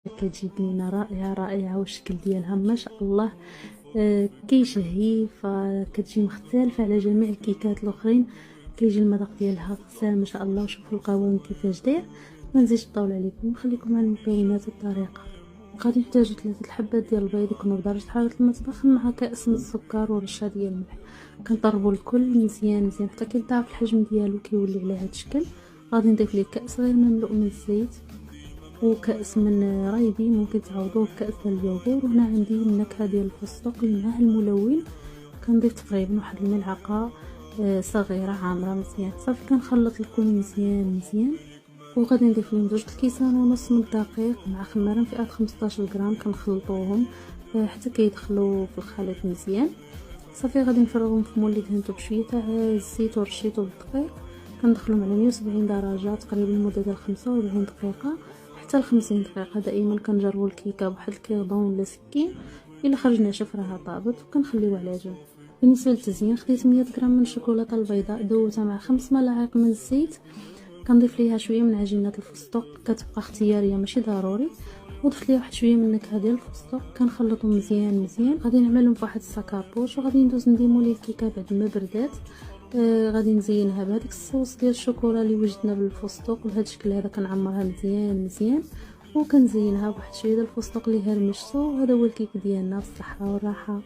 كتجي بنينه رائعه رائعه، والشكل ديالها ما شاء الله كيشهي، فكتجي مختلفه على جميع الكيكات الاخرين. كيجي المذاق ديالها غزال ما شاء الله. وشوفوا القوام كيفاش داير. ما نزيدش نطول عليكم ونخليكم مع المكونات والطريقه. غادي نحتاجو 3 حبات ديال البيض يكونوا بدرجه حراره المطبخ، مع كاس من السكر ورشه ديال الملح. كنطربوا الكل مزيان مزيان حتى كيضاعف الحجم ديالو، كيولي على هذا الشكل. غادي نضيف ليه كاس غير مملوء من الزيت، وكأس من رايبي، ممكن تعوضوه بكأس ديال اليوغور. وهنا عندي النكهه ديال الفستق مع الملون. كنضيف تقريبا واحد الملعقه صغيره عامره مزيان. صافي كنخلط الكل مزيان مزيان. وغادي نضيف لهم 2 كيسان ونص من الدقيق مع خماره فئه 15 غرام. كنخلطوهم حتى كيدخلوا في الخليط مزيان. صافي غادي نفرغهم في مول اللي دهنته بشويه تاع الزيت ورشيته بالدقيق. كندخلهم على 170 درجه تقريبا لمده ديال 45 دقيقه حتى ل 50 دقيقه. دائما كنجربوا الكيكه بواحد الكيردون ولا سكين، الا خرج ناشف راها طابت، وكنخليوه على جنب. بالنسبه للتزيين خديت 100 غرام من الشوكولاته البيضاء، دوتها مع 5 ملاعق من الزيت. كنضيف ليها شويه من عجينه الفستق، كتبقى اختياريه ماشي ضروري. وضفت ليها واحد شويه من النكهه ديال الفستق. كنخلطهم مزيان مزيان. غادي نعملهم في واحد السكابوش، وغادي ندوز نديمو ليه الكيكه بعد ما بردات. غادي نزينها بهذاك الصوص ديال الشوكولا اللي وجدنا بالفستق. بهذا الشكل هذا كنعمرها مزيان مزيان، وكنزينها بواحد شويه ديال الفستق اللي هرمشتو. وهذا هو الكيك ديالنا بالصحه والراحه.